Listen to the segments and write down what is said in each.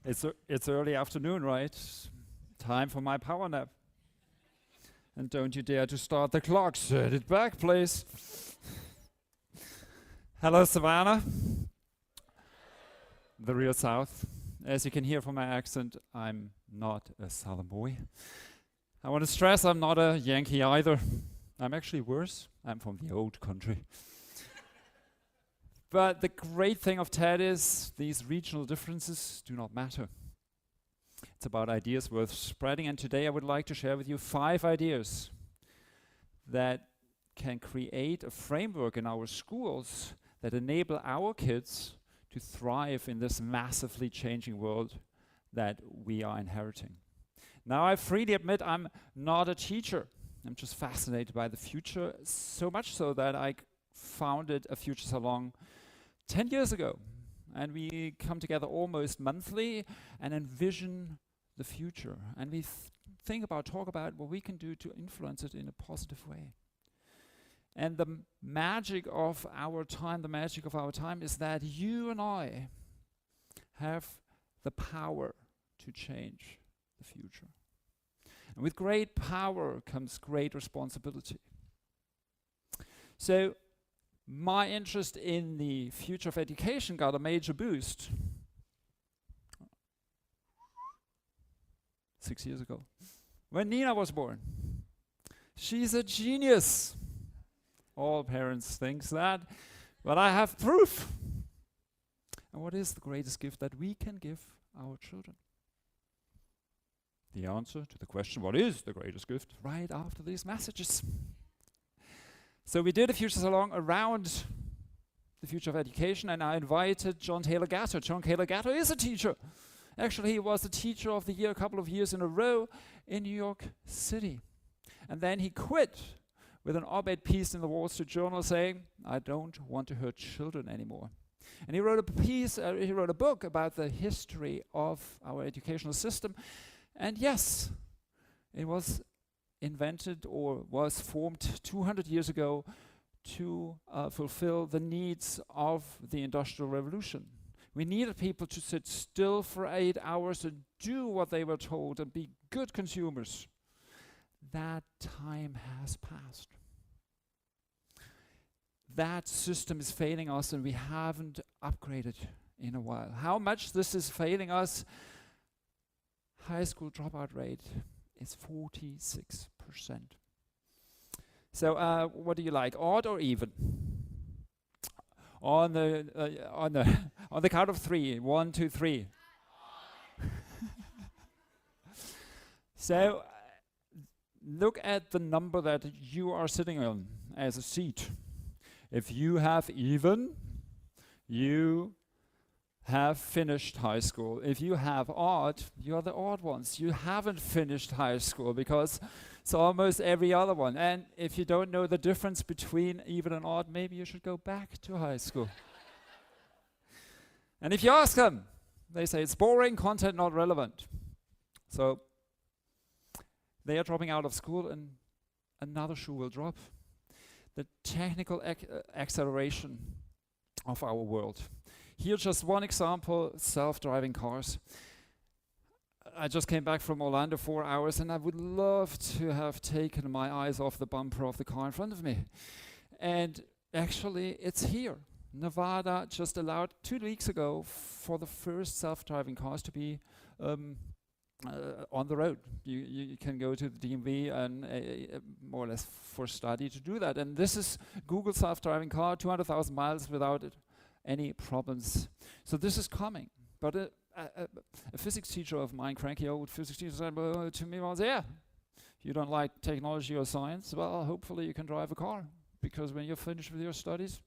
It's early afternoon, right? Time for my power nap. And don't you dare to start the clock. Set it back, please. Hello, Savannah. The real South. As you can hear from my accent, I'm not a Southern boy. I want to stress I'm not a Yankee either. I'm actually worse. I'm from the old country. But the great thing of TED is these regional differences do not matter. It's about ideas worth spreading, and today I would like to share with you 5 ideas that can create a framework in our schools that enable our kids to thrive in this massively changing world that we are inheriting. Now, I freely admit I'm not a teacher. I'm just fascinated by the future, so much so that I founded a Future Salon 10 years ago. And we come together almost monthly and envision the future. And we talk about what we can do to influence it in a positive way. And the magic of our time is that you and I have the power to change the future. And with great power comes great responsibility. So my interest in the future of education got a major boost 6 years ago when Nina was born. She's a genius. All parents think that, but I have proof. And what is the greatest gift that we can give our children? The answer to the question, what is the greatest gift, right after these messages. So we did a Future Salon around the future of education, and I invited John Taylor Gatto. John Taylor Gatto is a teacher. Actually, he was the teacher of the year a couple of years in a row in New York City. And then he quit with an op-ed piece in the Wall Street Journal saying, I don't want to hurt children anymore. And he wrote a book about the history of our educational system. And yes, it was invented or was formed 200 years ago to fulfill the needs of the Industrial Revolution. We needed people to sit still for 8 hours and do what they were told and be good consumers. That time has passed. That system is failing us, and we haven't upgraded in a while. How much this is failing us? High school dropout rate is 46%. So what do you like, odd or even? On the count of 3, 1, 2, 3. So look at the number that you are sitting on as a seat. If you have even, you have finished high school. If you have odd, you are the odd ones. You haven't finished high school because it's almost every other one. And if you don't know the difference between even and odd, maybe you should go back to high school. And if you ask them, they say it's boring, content not relevant. So they are dropping out of school, and another shoe will drop. The technical acceleration of our world. Here's just one example, self-driving cars. I just came back from Orlando 4 hours, and I would love to have taken my eyes off the bumper of the car in front of me. And actually, it's here. Nevada just allowed 2 weeks ago for the first self-driving cars to be on the road. You can go to the DMV and more or less for study to do that. And this is Google self-driving car, 200,000 miles without any problems. So this is coming. But a physics teacher of mine, cranky old physics teacher, said to me once, yeah, if you don't like technology or science, well, hopefully you can drive a car. Because when you're finished with your studies,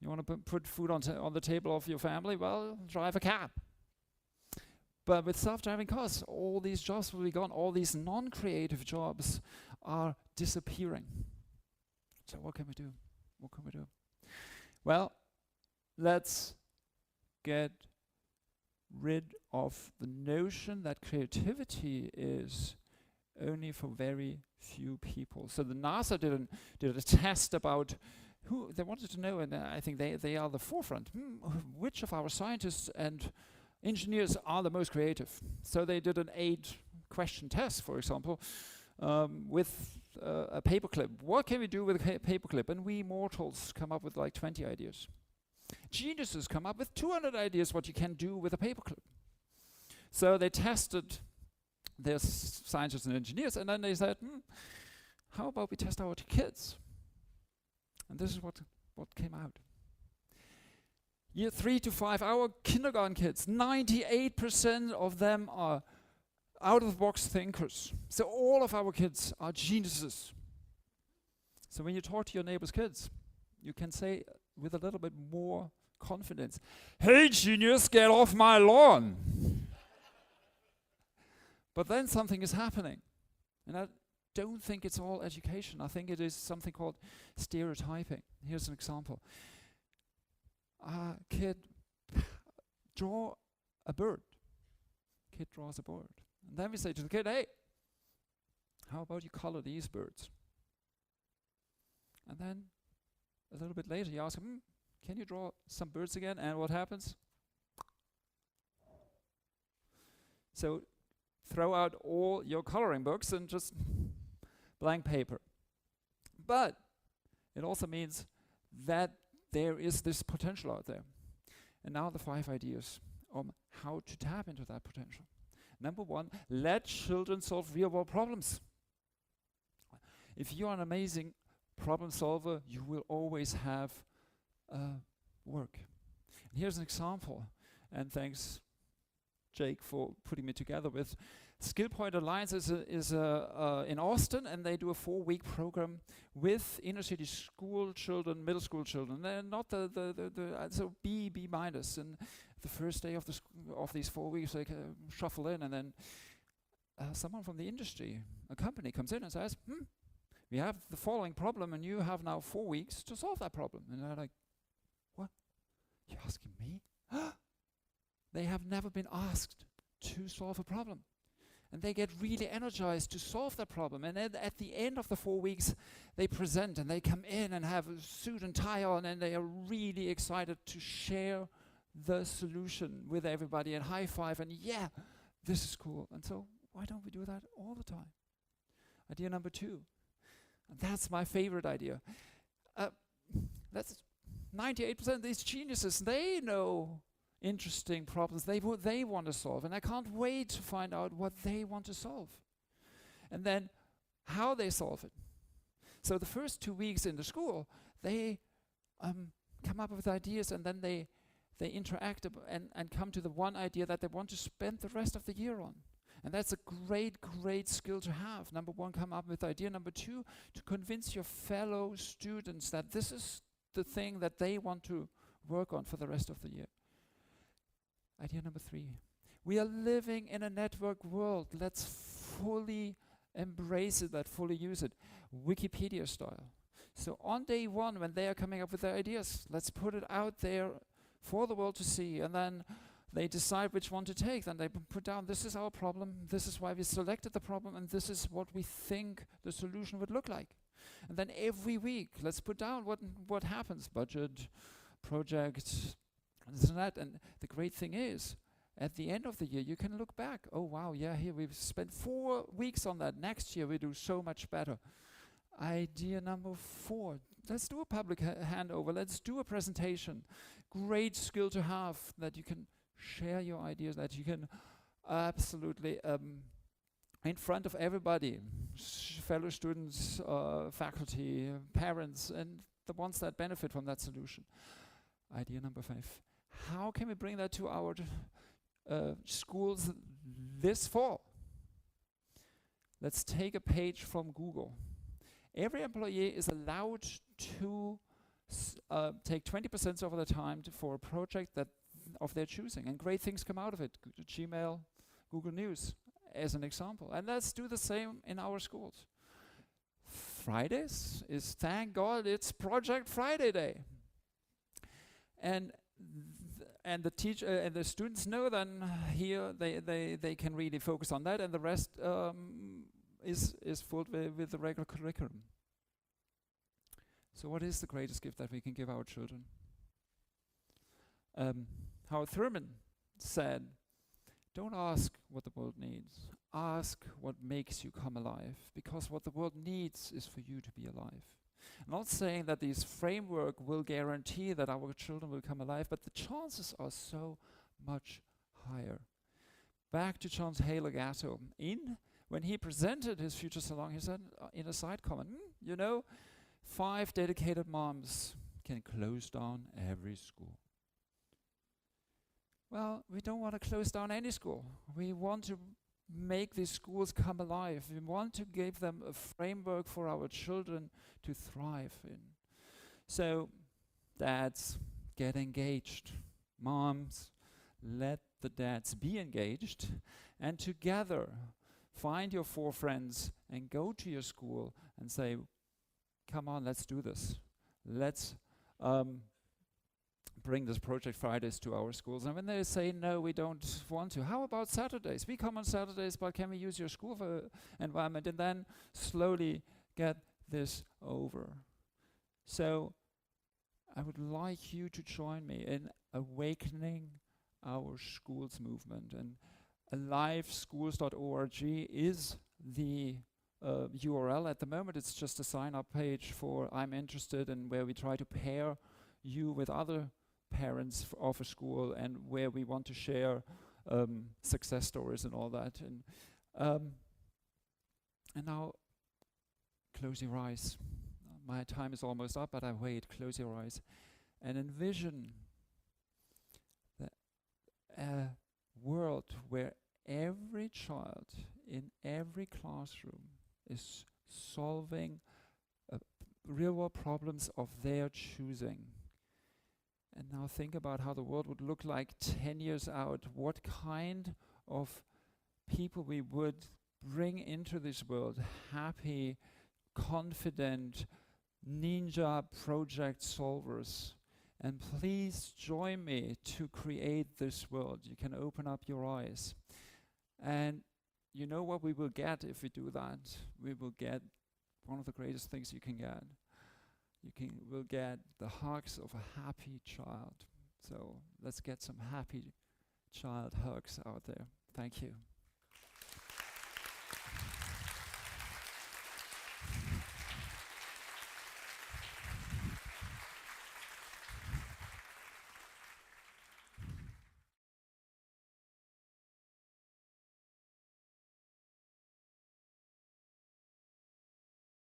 you want to put food on the table of your family, well, drive a cab. But with self-driving cars, all these jobs will be gone. All these non-creative jobs are disappearing. So what can we do? What can we do? Well, let's get rid of the notion that creativity is only for very few people. So the NASA did a test about who they wanted to know, and I think they are the forefront. Which of our scientists and Engineers are the most creative. So they did an 8-question test, for example, with a paperclip. What can we do with a paperclip? And we mortals come up with like 20 ideas. Geniuses come up with 200 ideas what you can do with a paperclip. So they tested their scientists and engineers, and then they said, how about we test our kids? And this is what came out. Year 3 to 5, our kindergarten kids, 98% of them are out-of-the-box thinkers. So all of our kids are geniuses. So when you talk to your neighbor's kids, you can say with a little bit more confidence, "Hey, genius, get off my lawn." But then something is happening. And I don't think it's all education. I think it is something called stereotyping. Here's an example. Kid, draw a bird. Kid draws a bird. And then we say to the kid, "Hey, how about you color these birds?" And then a little bit later you ask him, "Can you draw some birds again?" And what happens? So throw out all your coloring books and just blank paper. But it also means that there is this potential out there. And now the 5 ideas on how to tap into that potential. Number 1, let children solve real-world problems. If you're an amazing problem solver, you will always have work. And here's an example, and thanks Jake for putting me together with. Skill Point Alliance is in Austin, and they do a 4-week program with inner city school children, middle school children. They're not so B minus. And the first day of these 4 weeks, they shuffle in, and then someone from the industry, a company, comes in and says, "We have the following problem, and you have now 4 weeks to solve that problem." And they're like, "What? You're asking me?" They have never been asked to solve a problem. And they get really energized to solve that problem. And then at the end of the 4 weeks, they present and they come in and have a suit and tie on, and they are really excited to share the solution with everybody and high five and, "Yeah, this is cool." And so why don't we do that all the time? Idea number 2. And that's my favorite idea. That's 98% of these geniuses, they know interesting problems they want to solve, and I can't wait to find out what they want to solve and then how they solve it. So the first 2 weeks in the school, they come up with ideas, and then they interact and come to the one idea that they want to spend the rest of the year on. And that's a great skill to have. Number 1, come up with idea. Number 2, to convince your fellow students that this is the thing that they want to work on for the rest of the year. Idea number 3. We are living in a network world. Let's fully embrace it, fully use it. Wikipedia style. So on day 1, when they are coming up with their ideas, let's put it out there for the world to see. And then they decide which one to take. Then they put down, this is our problem, this is why we selected the problem, and this is what we think the solution would look like. And then every week, let's put down what happens. Budget, project, this and that. And the great thing is, at the end of the year, you can look back. Oh, wow, yeah, here we've spent 4 weeks on that. Next year, we do so much better. Idea number 4. Let's do a public handover. Let's do a presentation. Great skill to have, that you can share your ideas, that you can absolutely, in front of everybody, fellow students, faculty, parents, and the ones that benefit from that solution. Idea number 5. How can we bring that to our schools this fall? Let's take a page from Google. Every employee is allowed to take 20% of the time for a project of their choosing, and great things come out of it. Gmail, Google News, as an example. And let's do the same in our schools. Fridays is, thank God, it's Project Friday Day. And the teacher and the students know then here they can really focus on that, and the rest is filled with the regular curriculum. So what is the greatest gift that we can give our children? Howard Thurman said, Don't ask what the world needs. Ask what makes you come alive, because what the world needs is for you to be alive. I'm not saying that this framework will guarantee that our children will come alive, but the chances are so much higher. Back to John Taylor Gatto. When he presented his Future Salon, he said in a side comment, 5 dedicated moms can close down every school. Well, we don't want to close down any school. We want to make these schools come alive. We want to give them a framework for our children to thrive in. So, dads, get engaged. Moms, let the dads be engaged. And together, find your 4 friends and go to your school and say, come on, let's do this. Let's bring this Project Fridays to our schools. And when they say, no, we don't want to, how about Saturdays? We come on Saturdays, but can we use your school environment? And then slowly get this over. So I would like you to join me in Awakening Our Schools movement. And aliveschools.org is the URL. At the moment, it's just a sign-up page for I'm interested, and where we try to pair you with other parents of a school, and where we want to share success stories and all that. And now, close your eyes. My time is almost up, but I wait. Close your eyes and envision a world where every child in every classroom is solving real-world problems of their choosing. And now think about how the world would look like 10 years out. What kind of people we would bring into this world. Happy, confident, ninja project solvers. And please join me to create this world. You can open up your eyes. And you know what we will get if we do that? We will get one of the greatest things you can get. Will get the hugs of a happy child. So let's get some happy child hugs out there. Thank you.